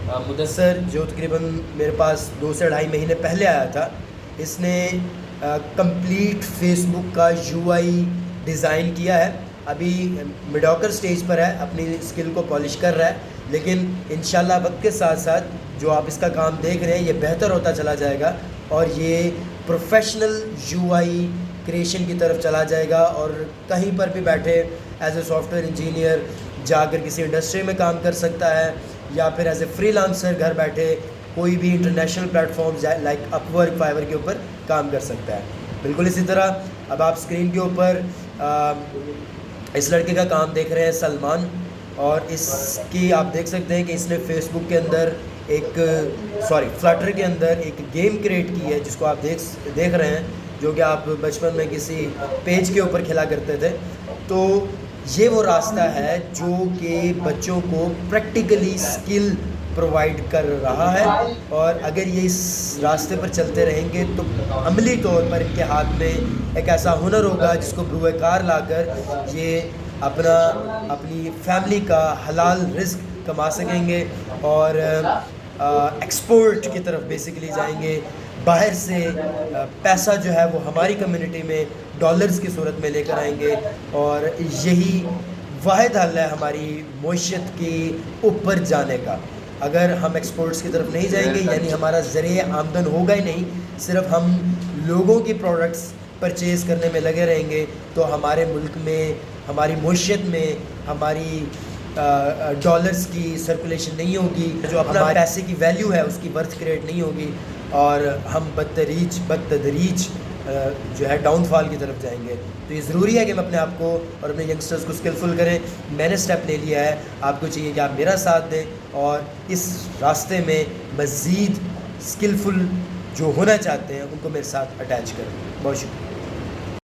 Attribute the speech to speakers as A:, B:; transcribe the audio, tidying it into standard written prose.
A: مدثر جو تقریباً میرے پاس 2 سے 2.5 مہینے پہلے آیا تھا، اس نے کمپلیٹ فیس بک کا یو آئی ڈیزائن کیا ہے. ابھی میڈوکر سٹیج پر ہے، اپنی اسکل کو پالش کر رہا ہے، لیکن انشاءاللہ وقت کے ساتھ ساتھ جو آپ اس کا کام دیکھ رہے ہیں یہ بہتر ہوتا چلا جائے گا اور یہ پروفیشنل یو آئی کریشن کی طرف چلا جائے گا، اور کہیں پر بھی بیٹھے as a soft where engineer جا کر کسی انڈسٹری میں کام کر سکتا ہے، یا پھر ایز اے فری لانسر گھر بیٹھے کوئی بھی international platforms like Upwork, Fiverr کے اوپر کام کر سکتا ہے. بالکل اسی طرح اب آپ اسکرین کے اوپر اس لڑکے کا کام دیکھ رہے ہیں، سلمان، اور اس کی آپ دیکھ سکتے ہیں کہ اس نے فیس بک کے اندر فلٹر کے اندر ایک گیم کریٹ کی ہے، جس کو آپ دیکھ رہے ہیں، جو کہ آپ بچپن میں کسی پیج کے اوپر کھیلا کرتے تھے. تو یہ وہ راستہ ہے جو کہ بچوں کو پریکٹیکلی اسکل پرووائڈ کر رہا ہے، اور اگر یہ اس راستے پر چلتے رہیں گے تو عملی طور پر ان کے ہاتھ میں ایک ایسا ہنر ہوگا جس کو بروئے کار لا کر یہ اپنی فیملی کا حلال رزق کما سکیں گے، اور ایکسپورٹ کی طرف بیسیکلی جائیں گے. باہر سے پیسہ جو ہے وہ ہماری کمیونٹی میں ڈالرز کی صورت میں لے کر آئیں گے، اور یہی واحد حل ہے ہماری معیشت کی اوپر جانے کا. اگر ہم ایکسپورٹس کی طرف نہیں جائیں گے، یعنی ہمارا ذریعہ آمدن ہوگا ہی نہیں، صرف ہم لوگوں کی پروڈکٹس پرچیز کرنے میں لگے رہیں گے، تو ہمارے ملک میں، ہماری معیشت میں، ہماری ڈالرز کی سرکولیشن نہیں ہوگی، جو اپنا پیسے کی ویلیو ہے اس کی ورتھ کریٹ نہیں ہوگی، اور ہم بدتدریج جو ہے ڈاؤن فال کی طرف جائیں گے. تو یہ ضروری ہے کہ ہم اپنے آپ کو اور اپنے ینگسٹرز کو اسکلفل کریں. میں نے سٹیپ لے لیا ہے، آپ کو چاہیے کہ آپ میرا ساتھ دیں اور اس راستے میں مزید اسکلفل جو ہونا چاہتے ہیں ان کو میرے ساتھ اٹیچ کریں. بہت شکریہ.